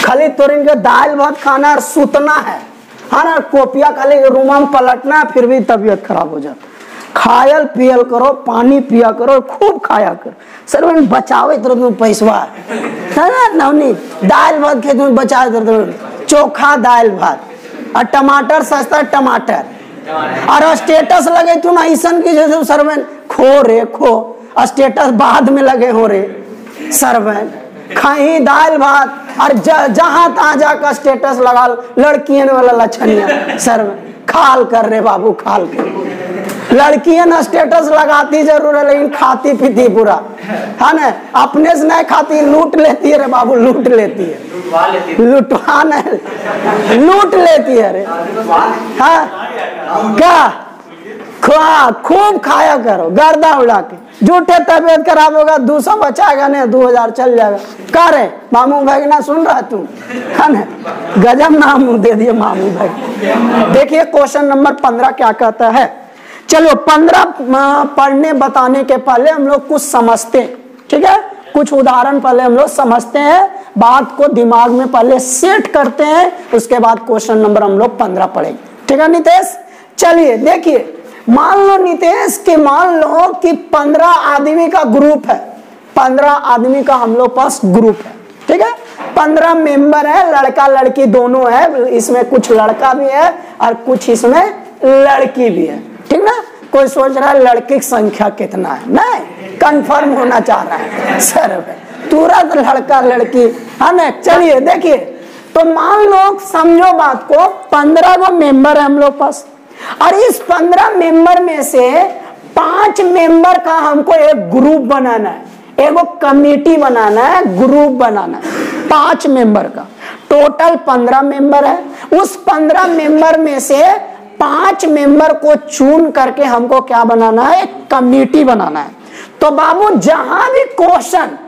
खाली तोरिन के दाल भात खाना और सुतना है ना, कोपिया खाली रूमा में पलटना, फिर भी तबीयत खराब हो जाता। खायल पियल करो, पानी पिया करो, खूब खाया करो। सर बचावे तो पैसा है ना, नवनी दाल भात खेत में बचावे तो चोखा दाल भात और टमाटर सस्ता टमाटर, और स्टेटस लगे तू ना ऐसा की जैसे सरवन खो रे खो, स्टेटस बाद में लगे हो रे सरवन खाई दाल भात, और जहां तहां जाकर स्टेटस लगा लड़कियन वाला लक्षणिया सरवन खाल कर रे बाबू, खाल कर। लड़कियां स्टेटस लगाती जरूर है लेकिन खाती पीती पूरा है ना, अपने से नहीं खाती, लूट लेती है रे बाबू, लूट लेती है, लुटवा नहीं लूट लेती है रे। हाँ क्या खूब खाया करो गर्दा उड़ा के, झूठे तबीयत खराब होगा 200 बचाएगा नहीं 2000 चल जाएगा। का रे मामू भाई ना सुन रहा तू है ना, गजब नाम दे दिए मामू भाई। देखिए क्वेश्चन नंबर 15 क्या कहता है। चलो 15 पढ़ने बताने के पहले हम लोग कुछ समझते हैं, ठीक है, कुछ उदाहरण पहले हम लोग समझते हैं, बात को दिमाग में पहले सेट करते हैं, उसके बाद क्वेश्चन नंबर हम लोग 15 पढ़ेंगे, ठीक है नितेश। चलिए देखिए, मान लो नितेश कि मान लो कि 15 आदमी का ग्रुप है, 15 आदमी का हम लोग पास ग्रुप है, ठीक है, 15 मेंबर है, लड़का लड़की दोनों है, इसमें कुछ लड़का भी है और कुछ इसमें लड़की भी है, ठीक ना। कोई सोच रहा है लड़की की संख्या कितना है, नहीं कंफर्म होना चाह रहा है सर तुरंत लड़का लड़की है ना। चलिए देखिए, तो मान लो समझो बात को, 15 गो मेंबर है हम लोग पास, और इस 15 मेंबर में से 5 मेंबर का हमको एक ग्रुप बनाना है, एगो कमेटी बनाना है, ग्रुप बनाना है, 5 मेंबर का, टोटल 15 मेंबर है। उस 15 मेंबर में से 5 मेंबर को चुन करके हमको क्या बनाना है, एक कमेटी बनाना है। तो बाबू जहां भी क्वेश्चन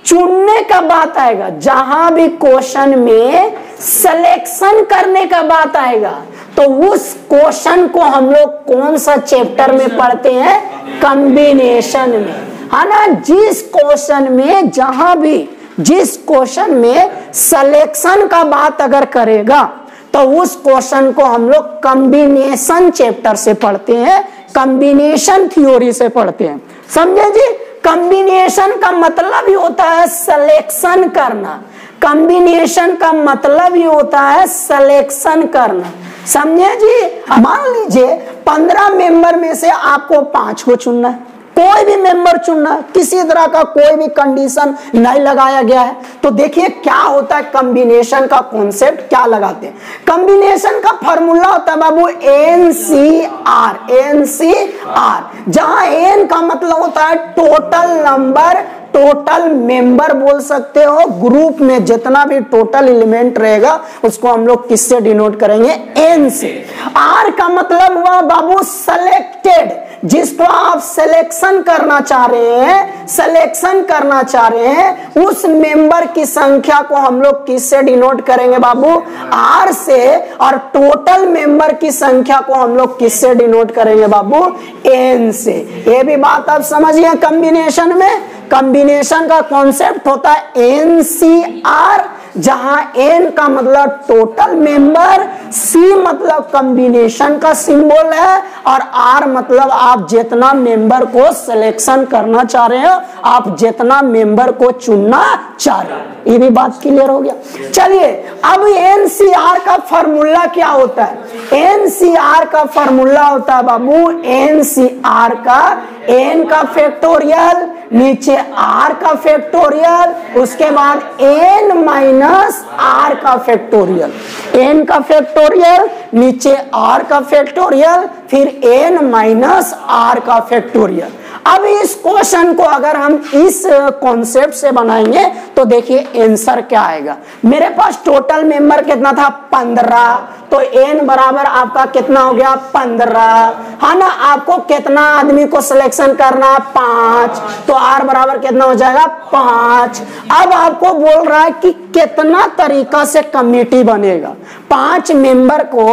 चुनने का बात आएगा, जहां भी क्वेश्चन में सिलेक्शन करने का बात आएगा, तो उस क्वेश्चन को हम लोग कौन सा चैप्टर में पढ़ते हैं, कॉम्बिनेशन में, है ना। जिस क्वेश्चन में जहां भी जिस क्वेश्चन में सिलेक्शन का बात अगर करेगा तो उस क्वेश्चन को हम लोग कॉम्बिनेशन चैप्टर से पढ़ते हैं, कॉम्बिनेशन थ्योरी से पढ़ते हैं, समझे जी। कॉम्बिनेशन का मतलब ही होता है सिलेक्शन करना, कॉम्बिनेशन का मतलब ही होता है सिलेक्शन करना, समझे जी। मान लीजिए 15 मेंबर में से आपको 5 को चुनना है, कोई भी मेंबर चुनना, किसी तरह का कोई भी कंडीशन नहीं लगाया गया है। तो देखिए क्या होता है, कॉम्बिनेशन का कॉन्सेप्ट क्या लगाते हैं। कॉम्बिनेशन का फॉर्मूला होता है बाबू NCR, NCR, जहां N का मतलब होता है टोटल नंबर, टोटल मेंबर बोल सकते हो, ग्रुप में जितना भी टोटल एलिमेंट रहेगा उसको हम लोग किससे डिनोट करेंगे, N से। R का मतलब हुआ बाबू सिलेक्टेड, जिसको आप सिलेक्शन करना चाह रहे हैं, सिलेक्शन करना चाह रहे हैं, उस मेंबर की संख्या को हम लोग किससे डिनोट करेंगे बाबू, R से, और टोटल मेंबर की संख्या को हम लोग किससे डिनोट करेंगे बाबू, N से। ये भी बात आप समझिए, कॉम्बिनेशन में कॉम्बिनेशन का कॉन्सेप्ट होता है NCR, जहां N का मतलब टोटल मेंबर, C मतलब कॉम्बिनेशन का सिंबल है, और R मतलब आप जितना मेंबर को सिलेक्शन करना चाह रहे हो, आप जितना मेंबर को चुनना चाह रहे हो। ये भी बात क्लियर हो गया। चलिए अब NCR का फॉर्मूला क्या होता है, NCR का फॉर्मूला होता है बाबू NCR का N का फैक्टोरियल, नीचे R का फैक्टोरियल, उसके बाद N माइनस R का फैक्टोरियल, N का फैक्टोरियल, नीचे R का फैक्टोरियल, फिर N माइनस R का फैक्टोरियल। अब इस क्वेश्चन को अगर हम इस कॉन्सेप्ट से बनाएंगे तो देखिए आंसर क्या आएगा। मेरे पास टोटल मेंबर कितना था, 15, तो N बराबर आपका कितना हो गया, 15, है ना। आपको कितना आदमी को सिलेक्शन करना, 5, तो R बराबर कितना हो जाएगा, 5। अब आपको बोल रहा है कि कितना तरीका से कमेटी बनेगा। 5 मेंबर को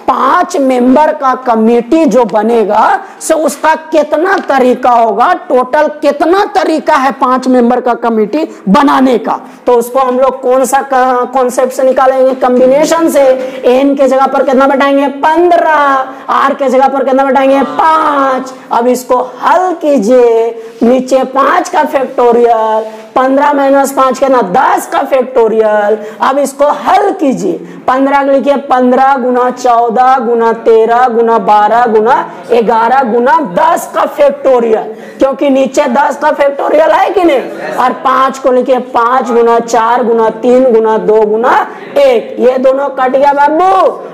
5 मेंबर का कमेटी जो बनेगा सो उसका कितना तरीका होगा, टोटल कितना तरीका है 5 मेंबर का कमेटी बनाने का। तो उसको हम लोग कौन सा कॉन्सेप्ट से निकालेंगे, कॉम्बिनेशन से। एन के जगह पर कितना बैठाएंगे 15, आर के जगह पर कितना बैठाएंगे 5। अब इसको हल कीजिए, नीचे 5 का फैक्टोरियल, 15 - 5 के ना 10 का फैक्टोरियल। अब इसको हल कीजिए, 15 लिखिए 15 × 14 × 13 × 12 × 11 × 10 का फैक्टोरियल, क्योंकि नीचे 10 का फैक्टोरियल है कि नहीं। और 5 को लिखिए 5 × 4 × 3 × 2 × 1। ये दोनों कट गया बाबू।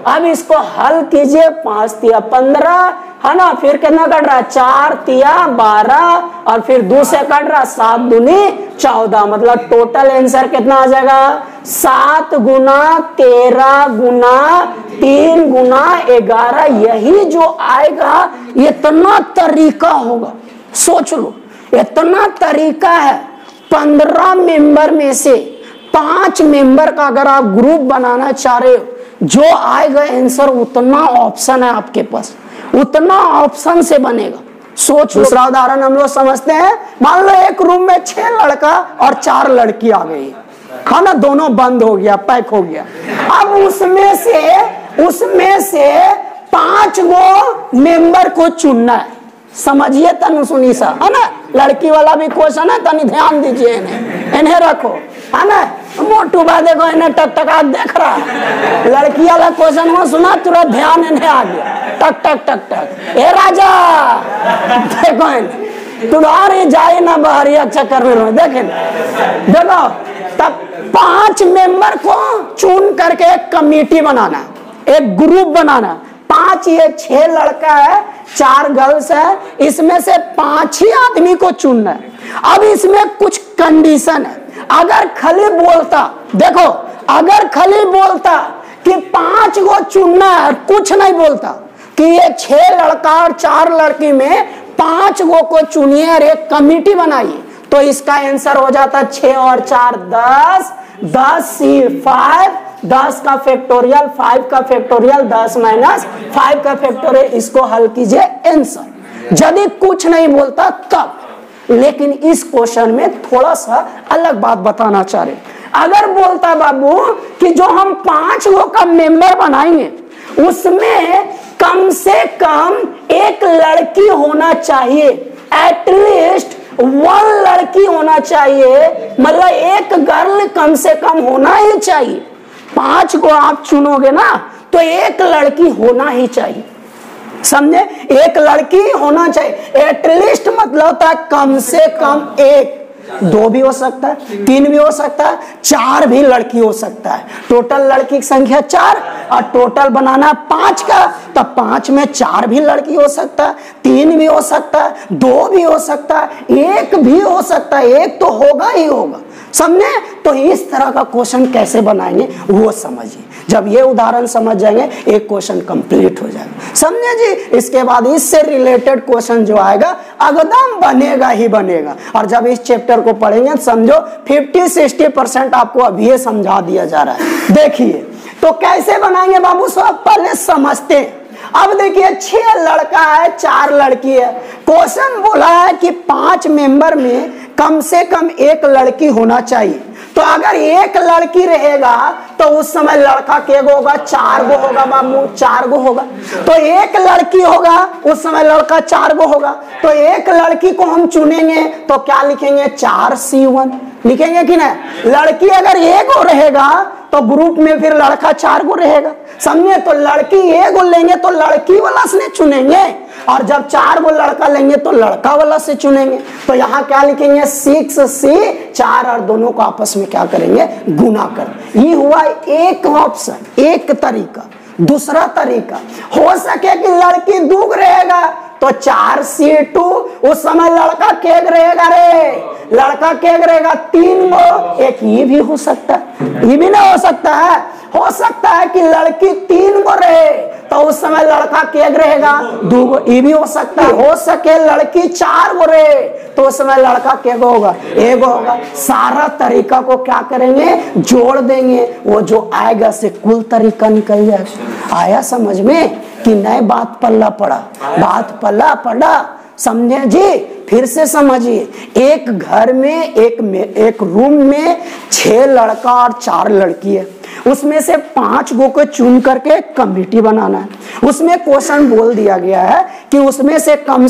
अब इसको हल कीजिए, 5 × 15 है ना, फिर कितना कट रहा है 4 × 12 और फिर 2 से कट रहा 7 दूनी 14। मतलब टोटल आंसर कितना आ जाएगा 7 × 13 × 3 × 11। यही जो आएगा इतना तरीका होगा, सोच लो इतना तरीका है। 15 मेंबर में से 5 मेंबर का अगर आप ग्रुप बनाना चाह रहे हो, जो आएगा आंसर उतना ऑप्शन है आपके पास, उतना ऑप्शन से बनेगा। सोच लो। दूसरा उदाहरण हम लोग समझते हैं। मान लो एक रूम में 6 लड़का और 4 लड़की आ गई, खाना दोनों बंद हो गया, पैक हो गया। अब उसमें से 5 गो मेंबर को चुनना है। समझिए तनु सुनी सा, है ना। लड़की वाला भी क्वेश्चन है, तनी ध्यान दीजिए, इन्हें रखो, है ना। मोटू बा देखो इन्हें टकटका देख रहा है। लड़की वाला क्वेश्चन में सुना तुरंत ध्यान इन्हें आ गया, टक टक टक टक। ए राजा देखो इन्हें, तुम्हारी जाए ना बहरिया चक्कर में देखे देखो। तब 5 मेंबर को चुन करके एक कमेटी बनाना, एक ग्रुप बनाना। 5 ये 6 लड़का है, 4 गर्ल्स है, इसमें से 5 ही आदमी को चुनना है। अब इसमें कुछ कंडीशन है। अगर खाली बोलता, देखो अगर खाली बोलता कि 5 को चुनना है, कुछ नहीं बोलता कि ये 6 लड़का और 4 लड़की में 5 को चुनिए और एक कमेटी बनाइए, तो इसका आंसर हो जाता 6 और 4 10, 10 × 5, 10 का फैक्टोरियल, 5 का फैक्टोरियल, 10 - 5 का फैक्टोरियल। इसको हल कीजिए आंसर। यदि कुछ नहीं बोलता तब। लेकिन इस क्वेश्चन में थोड़ा सा अलग बात बताना चाह रहे। अगर बोलता बाबू कि जो हम 5 गो का मेंबर बनाएंगे उसमें कम से कम एक लड़की होना चाहिए, एटलीस्ट 1 लड़की होना चाहिए, मतलब एक गर्ल कम से कम होना ही चाहिए। 5 को आप चुनोगे ना तो एक लड़की होना ही चाहिए, समझे। एक लड़की होना चाहिए एटलीस्ट, मतलब होता है कम से कम एक। 2 भी हो सकता है, 3 भी हो सकता है, 4 भी लड़की हो सकता है। टोटल लड़की की संख्या 4 और टोटल बनाना 5 का, तब 5 में 4 भी लड़की हो सकता है, 3 भी हो सकता है, 2 भी हो सकता है, 1 भी हो सकता है। एक तो होगा ही होगा, समझे। तो इस तरह का क्वेश्चन कैसे बनाएंगे वो समझिए। जब ये उदाहरण समझ जाएंगे एक क्वेश्चन कंप्लीट हो जाएगा, समझे जी। इसके बाद इससे रिलेटेड क्वेश्चन जो आएगा एकदम बनेगा ही बनेगा। और जब इस चैप्टर को पढ़ेंगे समझो 50-60% आपको अभी समझा दिया जा रहा है। देखिए तो कैसे बनाएंगे बाबू साहब, पहले समझते हैं। अब देखिए 6 लड़का है, 4 लड़की है। क्वेश्चन बोला है कि 5 मेंबर में कम से कम एक लड़की होना चाहिए। तो अगर एक लड़की रहेगा तो उस समय लड़का के गो होगा 4 गो होगा बाबू, 4 गो होगा। तो एक लड़की होगा उस समय लड़का 4 गो होगा। तो एक लड़की को हम चुनेंगे तो क्या लिखेंगे 4C1 लिखेंगे कि नहीं। लड़की अगर 1 गो रहेगा तो ग्रुप में फिर लड़का 4 गो रहेगा, समझे। तो लड़की 1 गो लेंगे तो लड़की वाला से चुनेंगे, और जब 4 गो लड़का लेंगे तो लड़का वाला से चुनेंगे। तो यहाँ क्या लिखेंगे 6C 4 और दोनों को आपस में क्या करेंगे गुना कर। ये हुआ एक ऑप्शन, एक तरीका। दूसरा तरीका हो सके कि लड़की 2 रहेगा तो 4C2, उस समय लड़का केग रहेगा रे, लड़का केग रहेगा 3 गो। एक ये भी हो सकता है, ये भी नहीं हो सकता है। हो सकता है कि लड़की 3 गो रहे तो उस समय लड़का केग रहेगा 2 गो, ये भी हो सकता है। हो सके लड़की 4 गो रहे तो उस समय लड़का क्या होगा, एक होगा। सारा तरीका को क्या करेंगे, जोड़ देंगे, वो जो आएगा से कुल तरीका निकल जाएगा। आया समझ में कि नए बात पल्ला पड़ा, बात पल्ला पड़ा, समझे जी। फिर से समझिए, एक घर में एक रूम में 6 लड़का और 4 लड़की है, उसमें से 5 गो को चुन करके कमेटी बनाना है। उसमें क्वेश्चन बोल दिया गया है कि उसमें से कम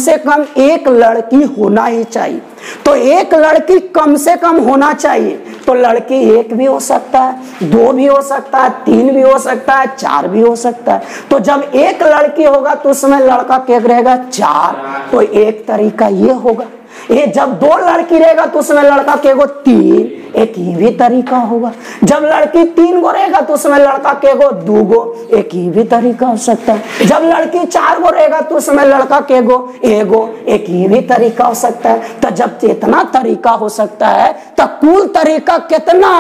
एक लड़की होना ही चाहिए। तो एक लड़की कम से कम होना चाहिए, तो लड़की 1 भी हो सकता है, 2 भी हो सकता है, 3 भी हो सकता है, 4 भी हो सकता है। तो जब एक लड़की होगा तो उसमें लड़का क्या रहेगा, 4। तो एक तरीका ये होगा। ये जब 2 लड़की रहेगा तो उसमें लड़का के गो 3, एक ही भी तरीका होगा। जब लड़की 3 गो रहेगा तो उसमें लड़का के गो 2 गो, एक ही भी तरीका हो सकता है। जब लड़की 4 गो रहेगा तो उसमें लड़का के गो 1 गो, एक ही भी तरीका हो सकता है। तो जब इतना तरीका हो सकता है तो कुल तरीका कितना,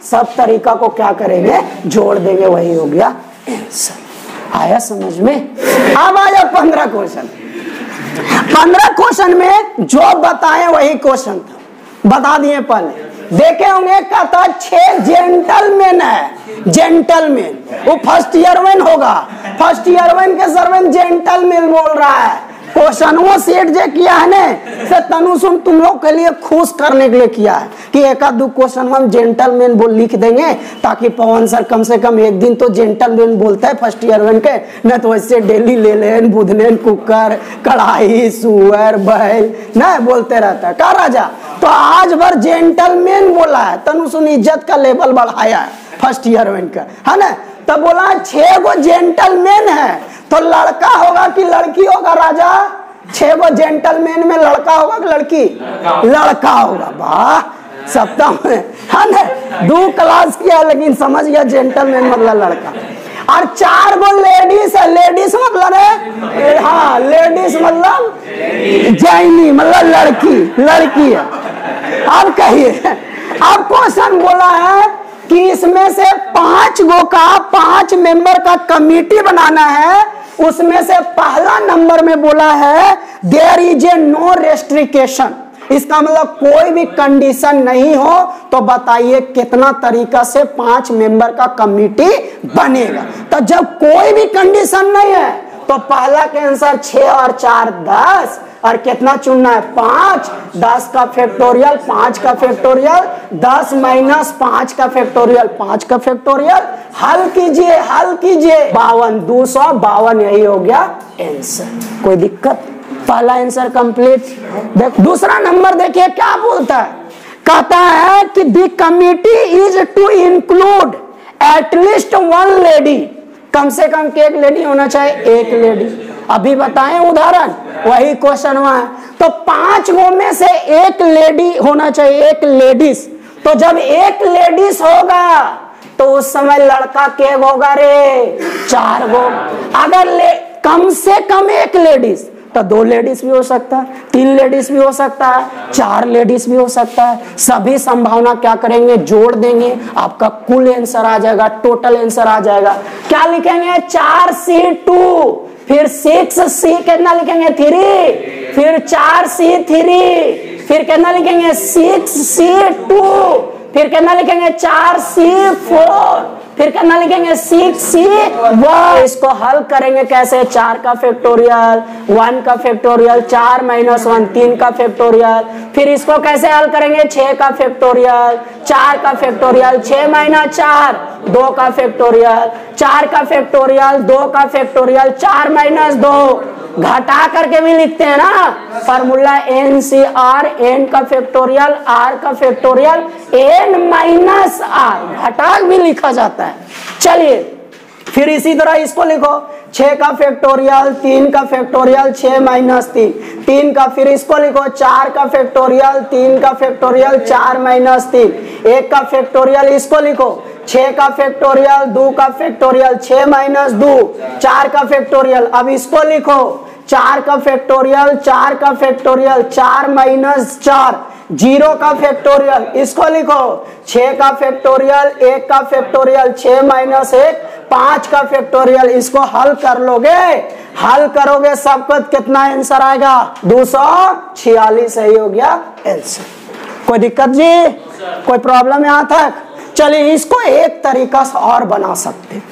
सब तरीका को क्या करेंगे, जोड़ देंगे, वही हो गया आंसर। आया समझ में। अब आया 15 क्वेश्चन। 15 क्वेश्चन में जो बताए वही क्वेश्चन था, बता दिए पहले। देखे होंगे, कहता 6 जेंटलमैन है, जेंटलमैन, वो फर्स्ट ईयर में होगा, फर्स्ट ईयर में के सर्वेंट जेंटलमैन बोल रहा है। क्वेश्चन वो सेट जे किया है ने से तनु सुन तुम लोग के लिए खुश करने के लिए किया है कि एक आध 2 क्वेश्चन हम जेंटलमैन बोल लिख देंगे, ताकि पवन सर कम से कम एक दिन तो जेंटलमैन बोलता है फर्स्ट ईयर में के, न तो ऐसे डेली ले लेन बुधनेन कुकर कढ़ाई सुअर बैल न बोलते रहता है का राजा। तो आज भर जेंटलमैन बोला है, तनु सुन इज्जत का लेवल बढ़ाया है फर्स्ट ईयर में का, है ना। तो बोला 6 गो जेंटलमैन है, तो लड़का होगा कि लड़की होगा राजा। 6 गो जेंटलमैन में लड़का होगा कि लड़की, लड़का होगा। वाह, सप्ताह में है ना 2 क्लास किया लेकिन समझ गया जेंटलमैन मतलब लड़का। और 4 गो लेडीज है, लेडीज मतलब है, हाँ लेडीज मतलब जैनी मतलब लड़की, लड़की है। अब कहिए, अब क्वेश्चन बोला है कि इसमें से 5 गो का 5 मेंबर का कमेटी बनाना है। उसमें से पहला नंबर में बोला है there is a no restriction, इसका मतलब कोई भी कंडीशन नहीं हो। तो बताइए कितना तरीका से 5 मेंबर का कमेटी बनेगा। तो जब कोई भी कंडीशन नहीं है तो पहला के आंसर 6 और 4 10, और कितना चुनना है 5, 10 का फैक्टोरियल 5 का फैक्टोरियल 10 माइनस 5 का फैक्टोरियल 5 का फैक्टोरियल। हल कीजिए, हल कीजिए, 52 252, यही हो गया आंसर। कोई दिक्कत, पहला आंसर कंप्लीट। देख दूसरा नंबर देखिए क्या बोलता है, कहता है कि the committee is to include at least 1 lady, कम से कम एक लेडी होना चाहिए, एक लेडी। अभी बताएं उदाहरण, वही क्वेश्चन हुआ है। तो 5 गो में से एक लेडी होना चाहिए, एक लेडीज। तो जब एक लेडीज होगा तो उस समय लड़का के होगा रे 4 गो। अगर कम से कम एक लेडीज तो 2 लेडीज भी हो सकता है, 3 लेडीज भी हो सकता है, 4 लेडीज भी हो सकता है। सभी संभावना क्या करेंगे, जोड़ देंगे, आपका कुल आंसर आ जाएगा, टोटल आंसर आ जाएगा। क्या लिखेंगे 4C2, फिर 6C कितना लिखेंगे 3, फिर 4C3, फिर कितना लिखेंगे 6C2, फिर कितना लिखेंगे 4C4, फिर कितना लिखेंगे 6C1। इसको हल करेंगे कैसे, 4 का फैक्टोरियल 1 का फैक्टोरियल 4 माइनस 1 3 का फैक्टोरियल। फिर इसको कैसे हल करेंगे 6 का फैक्टोरियल 4 का फैक्टोरियल 6 माइनस 4 2 का फैक्टोरियल 4 का फैक्टोरियल 2 का फैक्टोरियल 4 माइनस 2, घटा करके भी लिखते हैं ना फॉर्मूला NCR, n का फैक्टोरियल r का फैक्टोरियल n माइनस r, घटा भी लिखा जाता है। चलिए फिर इसी तरह इसको लिखो 6 का फैक्टोरियल 3 का फैक्टोरियल 6 माइनस 3 का, फिर इसको लिखो 4 का फैक्टोरियल 3 का फैक्टोरियल 4 माइनस 3, 1 का फैक्टोरियल इसको लिखो 6 का फैक्टोरियल 2 का फैक्टोरियल 6 माइनस 2 4 का फैक्टोरियल। अब इसको लिखो 4 का फैक्टोरियल 4 का फैक्टोरियल 4 माइनस 4 0 का फैक्टोरियल, इसको लिखो 6 का फैक्टोरियल 1 का फैक्टोरियल 6 माइनस 1 5 का फैक्टोरियल। इसको हल कर लोगे हल करोगे सबका कितना आंसर आएगा? 246 सही हो गया आंसर। कोई दिक्कत जी? कोई प्रॉब्लम यहाँ तक? चलिए इसको एक तरीका से और बना सकते,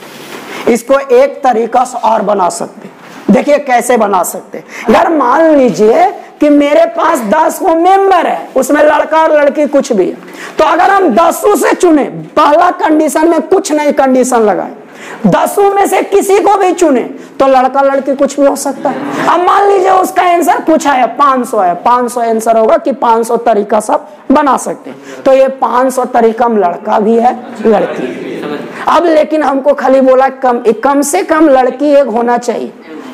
इसको एक तरीका से और बना सकते। देखिए कैसे बना सकते। अगर मान लीजिए कि मेरे पास 10 वो मेंबर है, उसमें लड़का और लड़की कुछ भी है, तो अगर हम 10 से चुने, पहला कंडीशन में कुछ नहीं कंडीशन लगाए, 10 में से किसी को भी चुने तो लड़का लड़की कुछ भी हो सकता है। अब मान लीजिए उसका आंसर कुछ आया 500 है, 500 आंसर होगा कि 500 तरीका सब बना सकते हैं। तो ये 500 तरीका में लड़का भी है लड़की भी। अब लेकिन हमको खाली बोला कम से कम लड़की एक होना चाहिए,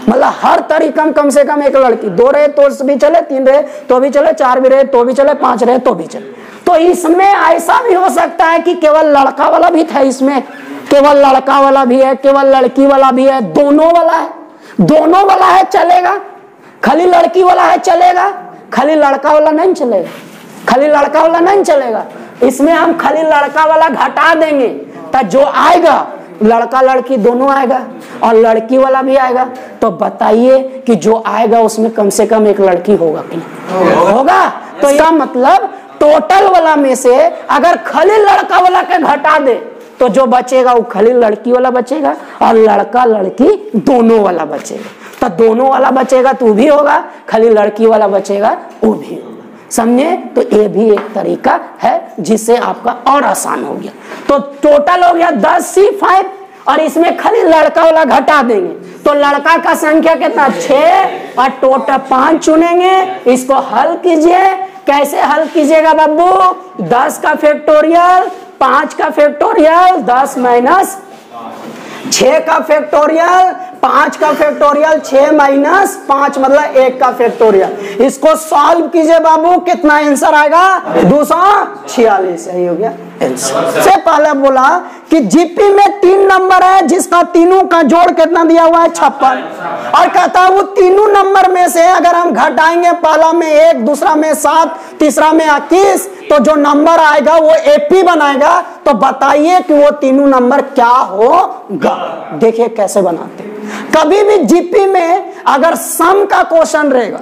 मतलब हर तरीका में कम से कम एक लड़की, 2 रहे तो भी चले, 3 रहे तो भी चले, 4 भी रहे तो भी चले, 5 रहे तो भी चले। तो इसमें ऐसा भी हो सकता है कि केवल लड़का वाला भी था, इसमें केवल लड़का वाला भी है, केवल लड़की वाला भी है, दोनों वाला है, दोनों वाला है चलेगा, खाली लड़की वाला है चलेगा, खाली लड़का वाला नहीं चलेगा, खाली लड़का वाला नहीं चलेगा। इसमें हम खाली लड़का वाला घटा देंगे तो जो आएगा लड़का लड़की दोनों आएगा और लड़की वाला भी आएगा। तो बताइए कि जो आएगा उसमें कम से कम एक लड़की होगा कि नहीं होगा? तो यह मतलब टोटल वाला में से अगर खाली लड़का वाला के घटा दे तो जो बचेगा वो खाली लड़की वाला बचेगा और लड़का लड़की दोनों वाला बचेगा। तो दोनों वाला बचेगा तो भी होगा, खाली लड़की वाला बचेगा वो भी होगा। समझे? तो ये भी एक तरीका है जिससे आपका और आसान हो गया। तो टोटल हो गया 10C5 और इसमें खाली लड़का वाला घटा देंगे तो लड़का का संख्या कितना? 6 और टोटल 5 चुनेंगे। इसको हल कीजिए। कैसे हल कीजिएगा बाबू? 10 का फैक्टोरियल, 5 का फैक्टोरियल, 10 माइनस 6 का फैक्टोरियल, 5 का फैक्टोरियल, 6 माइनस 5 मतलब 1 का फैक्टोरियल। इसको सॉल्व कीजिए बाबू, कितना आंसर आएगा? 246 सही हो गया आंसर। से पहले बोला कि जीपी में 3 नंबर है जिसका तीनों का जोड़ कितना दिया हुआ है? 56। और कहता है वो तीनों नंबर में से अगर हम घटाएंगे, पहला में 1, दूसरा में 7, तीसरा में 21, तो जो नंबर आएगा वो एपी बनाएगा। तो बताइए कि वो तीनों नंबर क्या होगा? देखिए कैसे बनाते। कभी भी जीपी में अगर सम का क्वेश्चन रहेगा,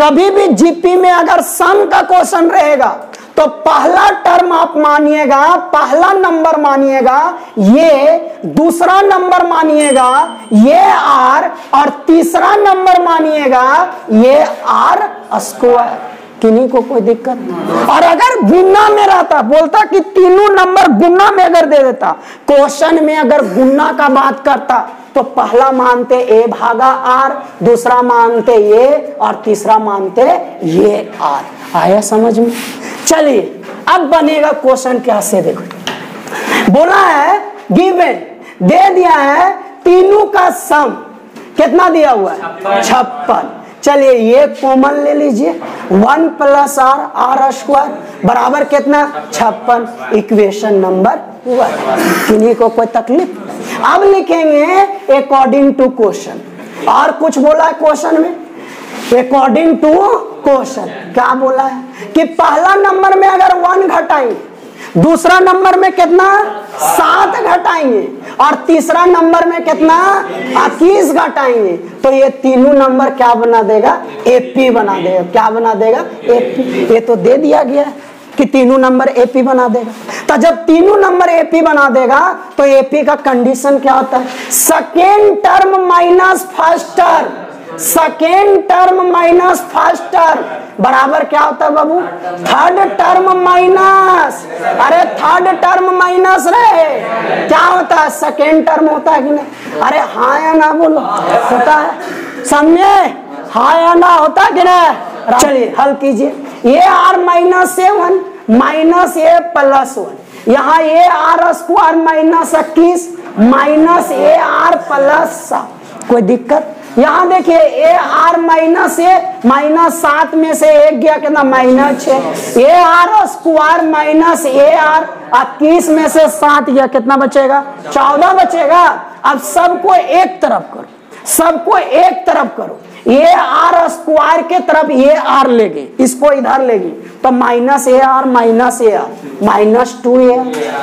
कभी भी जीपी में अगर सम का क्वेश्चन रहेगा तो पहला टर्म आप मानिएगा, पहला नंबर मानिएगा ये, दूसरा नंबर मानिएगा ये आर, और तीसरा नंबर मानिएगा ये आर स्क्वायर। किन्हीं को कोई दिक्कत नहीं। और अगर गुना में रहता, बोलता कि तीनों नंबर गुना में अगर दे देता, क्वेश्चन में अगर गुना का बात करता तो पहला मानते ए भागा आर, दूसरा मानते ये और तीसरा मानते ये आर। आया समझ में? चलिए अब बनेगा क्वेश्चन कैसे, देखो बोला है गिवन दे दिया है तीनों का सम कितना दिया हुआ है? 56। चलिए ये कॉमन ले लीजिए, 1 + आर, आर स्क्वायर बराबर कितना? 56। Equation number 1। किन्हीं को कोई तकलीफ? अब लिखेंगे अकॉर्डिंग टू क्वेश्चन। और कुछ बोला है क्वेश्चन में? अकॉर्डिंग टू क्वेश्चन क्या बोला है कि पहला नंबर में अगर 1 घटाएंगे, दूसरा नंबर में कितना? 7 घटाएंगे और तीसरा नंबर में कितना? 21 घटाएंगे। तो ये तीनों नंबर क्या बना देगा? एपी बना देगा। क्या बना देगा? एपी। ये तो दे दिया गया कि तीनों नंबर एपी बना देगा। तो जब तीनों नंबर एपी बना देगा तो एपी का कंडीशन क्या होता है? Second term minus first term, second term minus first term बराबर क्या होता है बाबू? थर्ड टर्म माइनस, अरे थर्ड टर्म माइनस रहे क्या होता है? सेकेंड टर्म होता है कि नहीं? अरे हाँ या ना बोलो, होता है। समझे? हाँ या ना होता है कि नहीं? चलिए हल कीजिए। ये आर -7 माइनस ए +1, यहाँ A R square -21 minus A R +7। कोई दिक्कत? यहाँ देखिए ए आर -7 में से 1 गया कितना? -6। A R square minus A R 21 में से 7 गया कितना बचेगा? 14 बचेगा। अब सबको एक तरफ करो, सबको एक तरफ करो। ये आर स्क्वायर के तरफ ये आर लेगी, इसको इधर लेगी तो minus A R minus 2a,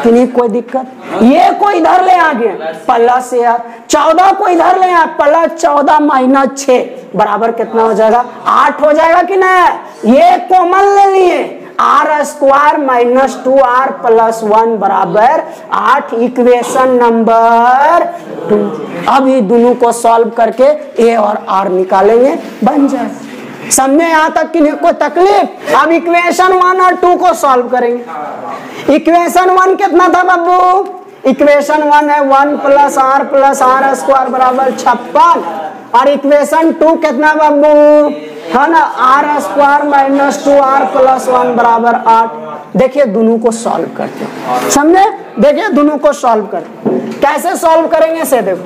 किन्हीं कोई दिक्कत। ये को इधर ले आ गए प्लस ए आर, 14 को इधर ले आ प्लस 14 माइनस 6 बराबर कितना हो जाएगा 8 हो जाएगा कि नहीं। ये कॉमन ले लिए, are square minus 2r plus 1 बराबर 8, इक्वेशन नंबर 2। अब ये दोनों को सॉल्व करके a और r निकालेंगे, बन जाए। समझे यहाँ तक कि कोई तकलीफ। अब इक्वेशन 1 और 2 को सॉल्व करेंगे। इक्वेशन 1 कितना था बाबू? इक्वेशन 1 है 1 प्लस आर स्क्वायर बराबर 56, और इक्वेशन 2 कितना बाबू है ना, are square minus 2r plus 1 बराबर 8। देखिए दोनों को सॉल्व करते हैं, समझे। देखिए दोनों को सॉल्व करते हैं, कैसे सॉल्व करेंगे से देखो।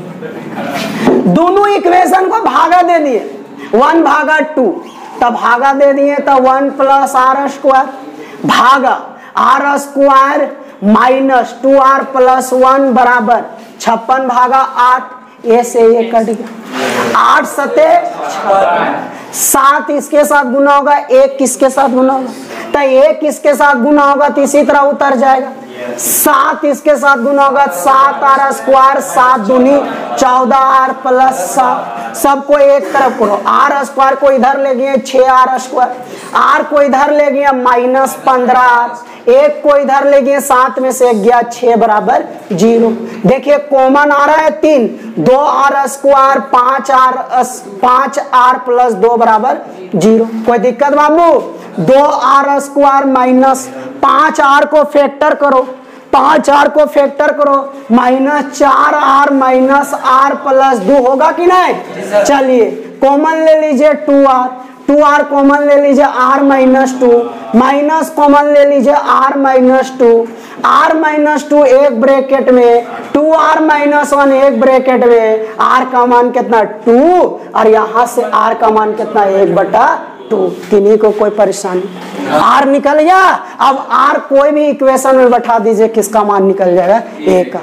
दोनों इक्वेशन को भागा दे दिए, 1 भागा 2, तब भागा दे दिए तो 1 प्लस आर स्क्वायर भागा r square minus 2r plus 1 बराबर 56 भागा 8, ये से ये कट गया 8 सते 7, इसके साथ गुना होगा 1 किसके साथ गुना होगा, तो 1 इसके साथ गुना होगा तो इसी तरह उतर जाएगा। 7 इसके साथ गुना होगा 7r स्क्वायर 7 दूनी 14r प्लस 7, सबको एक तरफ करो। आर स्क्वायर को इधर ले गए 6r स्क्वायर, r को इधर ले गया माइनस 15r, 1 को इधर ले गए 7 में से 1 गया 6 बराबर 0। देखिए कॉमन आ रहा है 3, 2r स्क्वायर 5r प्लस 2 बराबर 0। कोई दिक्कत बाबू? 2r स्क्वायर माइनस 5r को फैक्टर करो, 5r को फैक्टर करो minus 4r minus r plus 2 होगा कि नहीं। चलिए कॉमन ले लीजिए 2r कॉमन ले लीजिए r माइनस 2, माइनस कॉमन ले लीजिए r माइनस 2 एक ब्रैकेट में, 2r माइनस 1 एक ब्रैकेट में, r का मान कितना 2, और यहाँ से r का मान कितना 1/2। किन्हीं को कोई परेशानी? r निकल गया। अब r कोई भी इक्वेशन में बैठा दीजिए, किसका मान निकल जाएगा a का।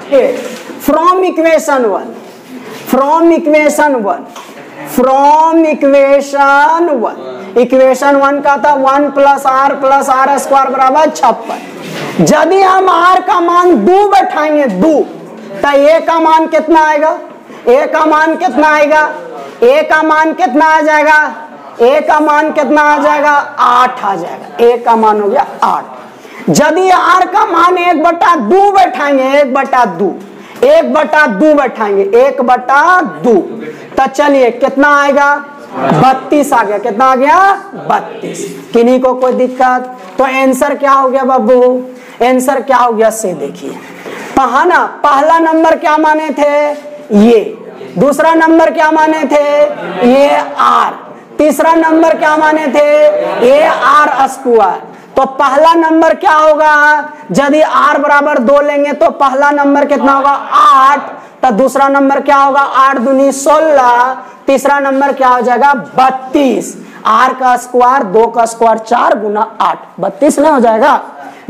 फ्रॉम इक्वेशन 1 इक्वेशन 1 का था 1 प्लस आर स्क्वायर बराबर 56। यदि हम r का मान 2 बैठाएंगे 2, तो a का मान कितना आएगा? a का मान कितना आएगा? a का मान कितना आ जाएगा? a का मान कितना आ जाएगा? 8 आ जाएगा। a का मान हो गया 8। यदि r का मान 1/2 बैठाएंगे 1/2 बैठाएंगे 1/2, तो चलिए कितना आएगा? 32 आ गया। कितना आ गया? 32। किन्हीं को कोई दिक्कत? तो आंसर क्या हो गया बाबू? आंसर क्या हो गया से देखिए। ना पहला नंबर क्या माने थे? ये। दूसरा नंबर क्या माने थे? ये r। तीसरा नंबर क्या माने थे? ये r स्क्वायर। तो पहला नंबर क्या होगा? यदि r बराबर 2 लेंगे तो पहला नंबर कितना होगा? 8। तो दूसरा नंबर क्या होगा? 8 दूनी 16। तीसरा नंबर क्या हो जाएगा? 32। r का स्क्वायर 2 का स्क्वायर 4 गुना 8, 32 नहीं हो जाएगा।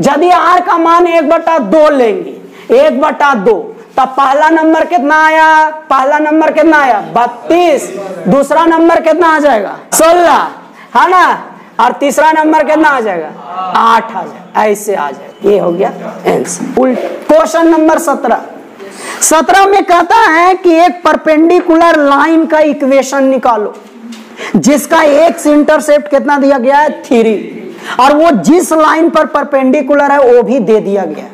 यदि r का मान 1/2 लेंगे 1/2, तब पहला नंबर कितना आया? पहला नंबर कितना आया? 32। दूसरा नंबर कितना आ जाएगा? 16, है ना। और तीसरा नंबर कितना आ जाएगा? 8 आ जाएगा। ऐसे आ जाएगा। ये हो गया आंसर। उल्टा क्वेश्चन नंबर 17 में कहता है कि एक परपेंडिकुलर लाइन का इक्वेशन निकालो जिसका एक्स इंटरसेप्ट कितना दिया गया है? 3, और वो जिस लाइन पर परपेंडिकुलर है वो भी दे दिया गया है।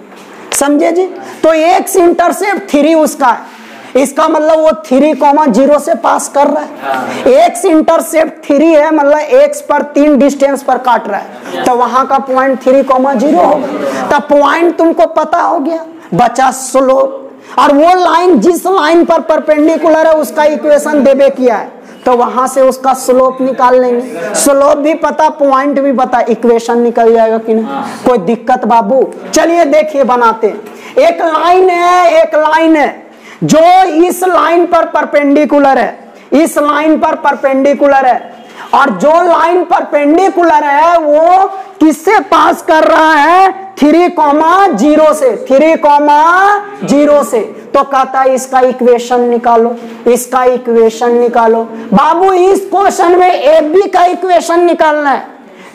समझे जी? तो एक्स इंटरसेप्ट 3 उसका है, इसका मतलब वो 3,0 से पास कर रहा है। एक्स इंटरसेप्ट 3 है, मतलब एक्स पर 3 डिस्टेंस पर काट रहा है, तो वहां का पॉइंट 3,0 होगा। तो पॉइंट तुमको पता हो गया, बचा स्लोप। और वो लाइन जिस लाइन पर परपेंडिकुलर है उसका इक्वेशन देवे किया है, तो वहां से उसका स्लोप निकाल लेंगे। स्लोप भी पता, पॉइंट भी पता, इक्वेशन निकल जाएगा कि नहीं। कोई दिक्कत बाबू? चलिए देखिए बनाते हैं। एक लाइन है जो इस लाइन पर परपेंडिकुलर है, इस लाइन पर परपेंडिकुलर है, और जो लाइन परपेंडिकुलर है वो किससे पास कर रहा है? 3,0 से, 3,0 से। तो कहता है इसका इक्वेशन निकालो, इसका इक्वेशन निकालो। बाबू इस क्वेश्चन में ए बी का इक्वेशन निकालना है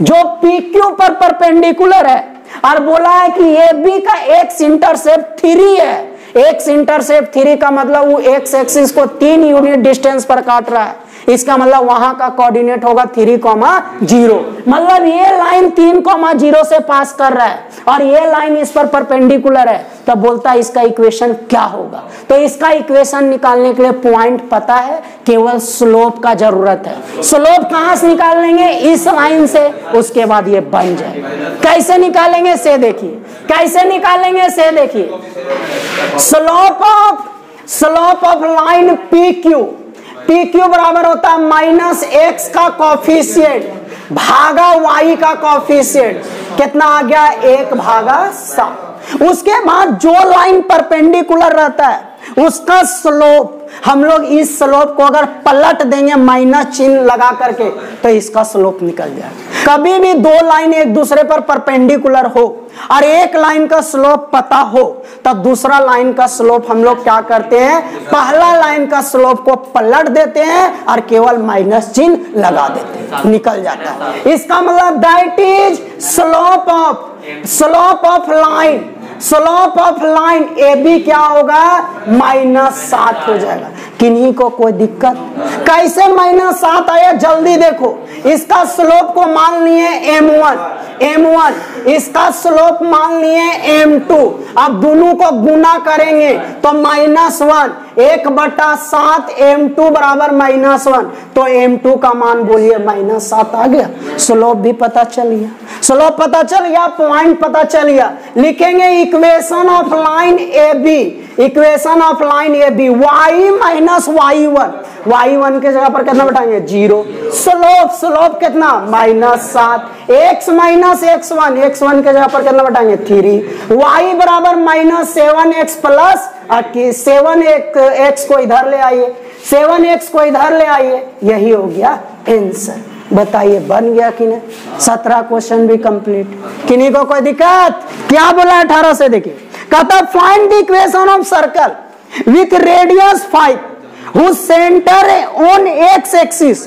जो पी क्यू पर परपेंडिकुलर है, और बोला है कि ए बी का एक्स इंटरसेप्ट 3 है। एक्स इंटरसेप्ट 3 का मतलब वो एक्स एक्सिस को 3 यूनिट डिस्टेंस पर काट रहा है, इसका मतलब वहां का कोऑर्डिनेट होगा 3,0, मतलब ये लाइन 3,0 से पास कर रहा है और ये लाइन इस पर परपेंडिकुलर है। तब बोलता है इसका इक्वेशन क्या होगा? तो इसका इक्वेशन निकालने के लिए पॉइंट पता है, केवल स्लोप का जरूरत है। स्लोप कहां से निकाल लेंगे? इस लाइन से, उसके बाद ये बन जाए। कैसे निकालेंगे से देखिए, कैसे निकालेंगे से देखिए। Slope of line P Q, P Q बराबर होता है -x का कॉफिशिएंट भागा y का कॉफिशिएंट। कितना आ गया? 1/7। उसके बाद जो लाइन परपेंडिकुलर रहता है उसका स्लोप, हम लोग इस स्लोप को अगर पलट देंगे माइनस चिन्ह लगा करके तो इसका स्लोप निकल जाएगा। कभी भी दो लाइन एक दूसरे पर परपेंडिकुलर हो और एक लाइन का स्लोप पता हो तब दूसरा लाइन का स्लोप हम लोग क्या करते हैं? पहला लाइन का स्लोप को पलट देते हैं और केवल माइनस चिन्ह लगा देते हैं, निकल जाता है। इसका मतलब that is slope of line, slope of line A B क्या होगा? -7 हो जाएगा। किन्हीं को कोई दिक्कत? कैसे -7 आया जल्दी देखो। इसका स्लोप को मान लिए m1, इसका स्लोप मान लिए m2। अब दोनों को गुना करेंगे तो -1, 1/7 m2 बराबर -1, तो m2 का मान बोलिए -7 आ गया। स्लोप भी पता चल गया, स्लोप पता चल गया, पॉइंट पता चल गया। लिखेंगे equation of line A B, equation of line A B y minus y1, y1 के जगह पर कितना बैठाएंगे? 0। स्लोप कितना? -7। x माइनस x1, x1 के जगह पर कितना बैठाएंगे? 3। y बराबर -7x प्लस 7x को इधर ले आइए, 7x को इधर ले आइए, यही हो गया आंसर। बताइए बन गया कि नहीं? 17 क्वेश्चन भी कंप्लीट। किन्हीं को कोई दिक्कत? क्या बोला 18 से देखिए। कहता find the equation of circle with radius 5 whose center on x axis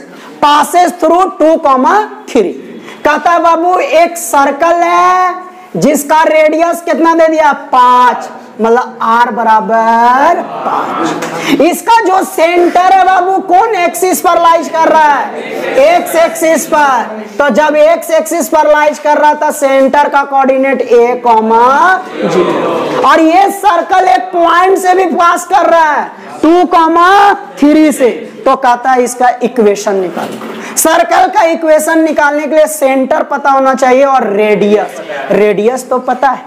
passes through 2,3। कहता बाबू एक सर्कल है जिसका रेडियस कितना दे दिया? 5, मतलब r बराबर 5। इसका जो सेंटर है बाबू कौन एक्सिस पर लाइज कर रहा है? एक्स एक्सिस पर। तो जब एक्स एक्सिस पर लाइज कर रहा था सेंटर का कोऑर्डिनेट a,0 और ये सर्कल एक पॉइंट से भी पास कर रहा है 2,3 से। तो कहता है इसका इक्वेशन निकालो। सर्कल का इक्वेशन निकालने के लिए सेंटर पता होना चाहिए और रेडियस तो पता है,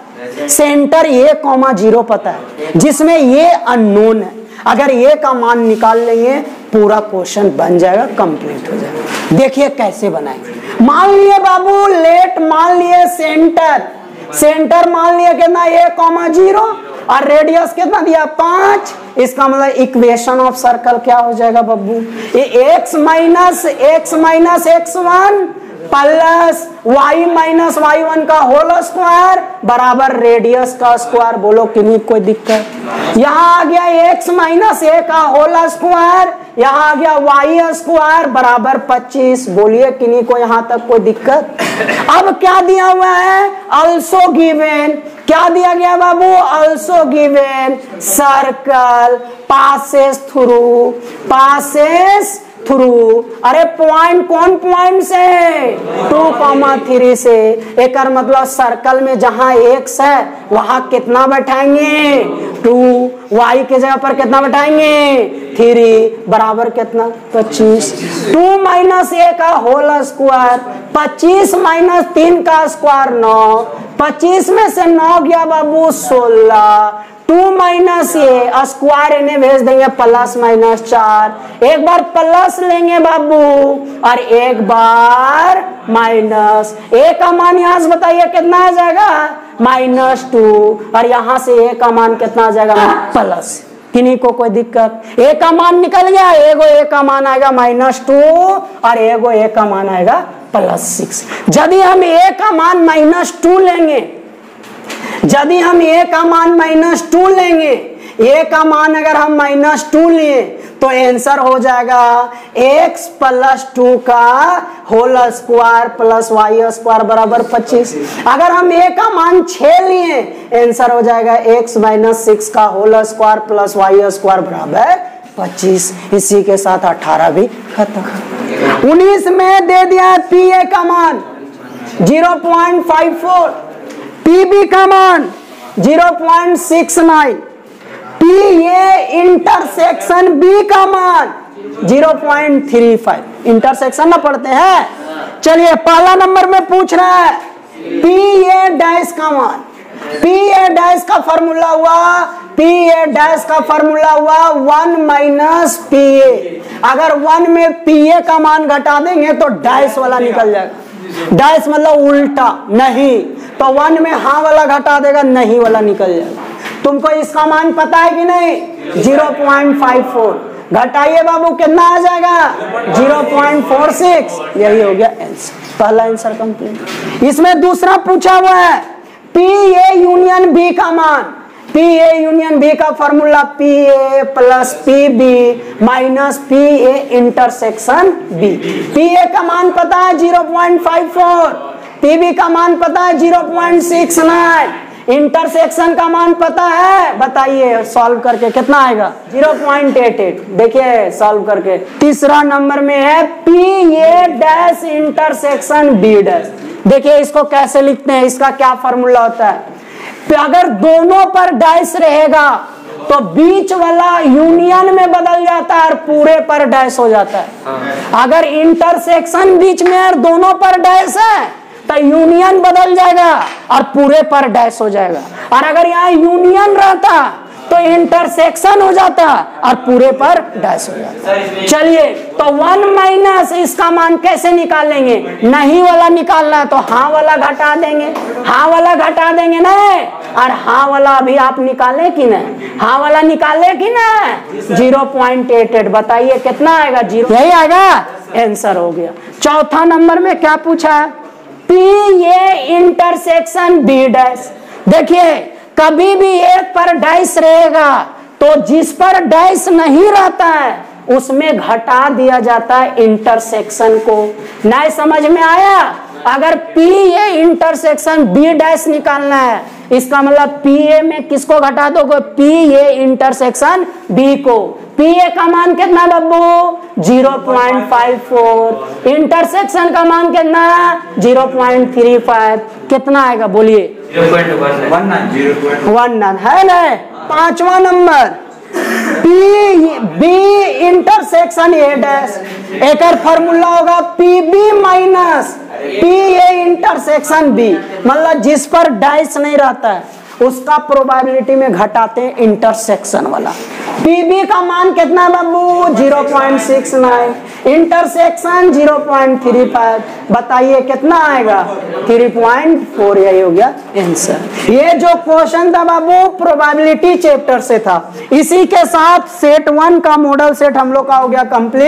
सेंटर a,0 पता है, जिसमें ये अननोन है। अगर ये का मान निकाल लेंगे पूरा क्वेश्चन बन जाएगा, कंप्लीट हो जाएगा। देखिए कैसे बनाएंगे। मान लिए बाबू लेट, मान लिए सेंटर मान लिया कितना? a,0 और रेडियस कितना दिया? 5। इसका मतलब इक्वेशन ऑफ सर्कल क्या हो जाएगा बाबू? ये x minus x1 plus y minus y1 का होल स्क्वायर बराबर रेडियस का स्क्वायर। बोलो किन्हीं कोई दिक्कत? यहाँ आ गया x माइनस a का होल स्क्वायर, यहाँ आ गया y स्क्वायर बराबर 25। बोलिए किन्हीं को यहाँ तक कोई दिक्कत? अब क्या दिया हुआ है? Also given. क्या दिया गया बाबू? Also given circle passes through. अरे पॉइंट कौन पॉइंट से? 2,3 से। एक मतलब सर्कल में जहां x है वहां कितना बैठाएंगे? 2। y के जगह पर कितना बैठाएंगे? 3 बराबर कितना? 25। 2 माइनस a का होल स्क्वायर, 25 माइनस 3 का स्क्वायर 9। 25 में से 9 गया बाबू 16। 2 माइनस ए स्क्वायर इन्हें भेज देंगे प्लस -4। एक बार प्लस लेंगे बाबू और एक बार माइनस। ए का मान यहां से बताइए कितना आ जाएगा? -2। और यहां से ए का मान कितना आ जाएगा? प्लस। किन्हीं को कोई दिक्कत? ए का मान निकल गया, एगो ए का मान आएगा -2 और एगो ए का मान आएगा +6। यदि हम a का मान -2 लेंगे, यदि हम a का मान -2 लेंगे, a का मान अगर हम -2 लिए तो आंसर हो जाएगा x + 2 का whole square plus y square बराबर 25। अगर हम a का मान 6 लिए आंसर हो जाएगा x - 6 का whole square plus y square बराबर 25। इसी के साथ 18 भी खत्म। 19 में दे दिया है pa का मान 0.54, pb का मान 0.69, PA इंटरसेक्शन B का मान 0.35। इंटरसेक्शन ना पढ़ते हैं। चलिए पहला नंबर में पूछ रहा है PA डैश का मान। PA डैश का फॉर्मूला हुआ, PA डैश का फॉर्मूला हुआ 1 - PA। अगर 1 में PA का मान घटा देंगे तो डैश वाला निकल जाएगा। डैश मतलब उल्टा नहीं, तो 1 में हाँ वाला घटा देगा, नहीं वाला निकल जाएगा। तुमको इसका मान पता है कि नहीं? 0.54 घटाइए बाबू, कितना आ जाएगा? 0.46। यही हो गया आंसर, पहला आंसर कंप्लीट। इसमें दूसरा पूछा हुआ है PA यूनियन B का मान। PA यूनियन B का formula PA + PB - PA intersection B। PA का मान पता है 0.54, PB का मान पता है 0.69, इंटरसेक्शन का मान पता है, बताइए सॉल्व करके कितना आएगा? 0.88। देखिए सॉल्व करके। तीसरा नंबर में है PA dash intersection B dash. देखिए इसको कैसे लिखते हैं, इसका क्या फॉर्मूला होता है? अगर दोनों पर डैश रहेगा तो बीच वाला यूनियन में बदल जाता है और पूरे पर डैश हो जाता है। अगर इंटरसेक्शन बीच में और दोनों पर डैश है तो यूनियन बदल जाएगा और पूरे पर डैश हो जाएगा। और अगर यहाँ यूनियन रहता तो इंटरसेक्शन हो जाता और पूरे पर डैश हो जाता। चलिए तो 1 - इसका मान कैसे निकालेंगे? नहीं वाला निकालना है तो हाँ वाला घटा देंगे, हाँ वाला घटा देंगे नहीं, और हाँ वाला अभी आप निकाले कि नहीं? हाँ वाला निकाले कि नहीं? 0.88। बताइए कितना आएगा? 0। यही आएगा, आंसर हो गया। चौथा नंबर में क्या पूछा है? PA intersection B dash. देखिए कभी भी एक पर डैश रहेगा तो जिस पर डैश नहीं रहता है उसमें घटा दिया जाता है इंटरसेक्शन को। नहीं समझ में आया? अगर PA इंटरसेक्शन B डैश निकालना है, इसका मतलब PA में किसको घटा दोगे? PA इंटरसेक्शन B को। PA का मान कितना बब्बू? 0.54। इंटरसेक्शन का मान कितना? 0.35। कितना आएगा बोलिए? 0.19 है ना। पांचवा number PB intersection A dash. एक फॉर्मूला होगा PB - PA इंटरसेक्शन B। मतलब जिस पर डैश नहीं रहता है उसका प्रोबेबिलिटी में घटाते हैं इंटरसेक्शन वाला। PB का मान कितना बाबू? 0.69, इंटरसेक्शन 0.35। बताइए कितना आएगा? 3.4। यही हो गया आंसर। ये जो क्वेश्चन था बाबू प्रोबेबिलिटी चैप्टर से था। इसी के साथ सेट 1 का मॉडल सेट हम लोग का हो गया कंप्लीट।